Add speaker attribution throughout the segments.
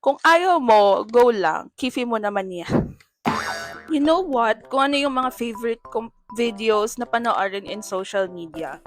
Speaker 1: Kung ayaw mo, go lang. Kifi mo naman yan. You know what? Kung ano yung mga favorite kong videos na panoorin in social media,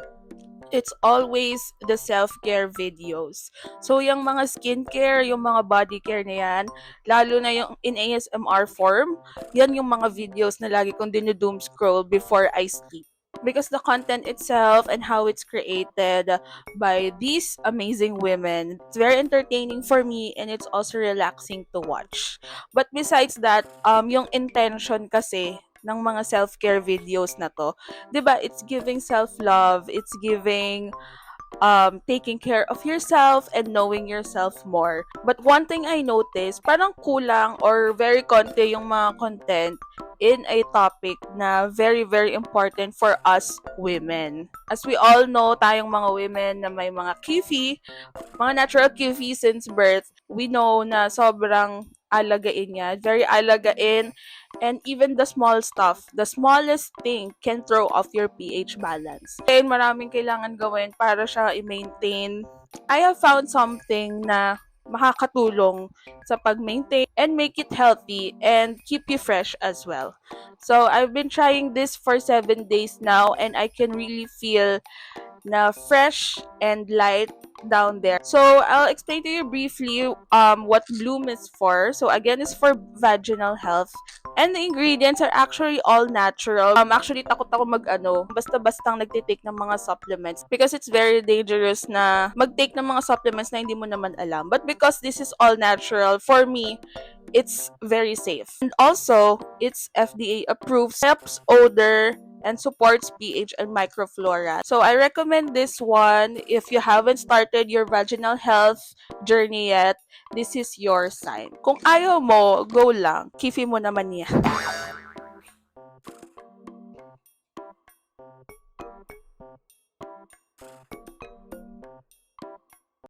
Speaker 1: it's always the self-care videos. So, yung mga skincare, yung mga body care na yan, lalo na yung in ASMR form, yan yung mga videos na lagi kong dinudoom scroll before I sleep. Because the content itself and how it's created by these amazing women, it's very entertaining for me and it's also relaxing to watch. But besides that, yung intention kasi ng mga self-care videos na to, 'di ba, it's giving self-love, it's giving taking care of yourself and knowing yourself more. But one thing I noticed, parang kulang or very konti yung mga content in a topic na very, very important for us women. As we all know, tayong mga women na may mga kifi, mga natural QV since birth, we know na sobrang alagain niya, very alagain, and even the small stuff, the smallest thing can throw off your pH balance. And maraming kailangan gawin para siya i-maintain. I have found something na makakatulong sa pag-maintain and make it healthy and keep you fresh as well. So, I've been trying this for 7 days now and I can really feel na fresh and light down there. So, I'll explain to you briefly what Bloom is for. So, again, it's for vaginal health. And the ingredients are actually all natural. Actually, takot ako basta-bastang nagtitake ng mga supplements because it's very dangerous na mag-take ng mga supplements na hindi mo naman alam. But because this is all natural, for me, it's very safe. And also, it's FDA approved, helps odor, and supports pH and microflora. So I recommend this one if you haven't started your vaginal health journey yet. This is your sign. Kung ayaw mo, go lang. Kifi mo naman yan.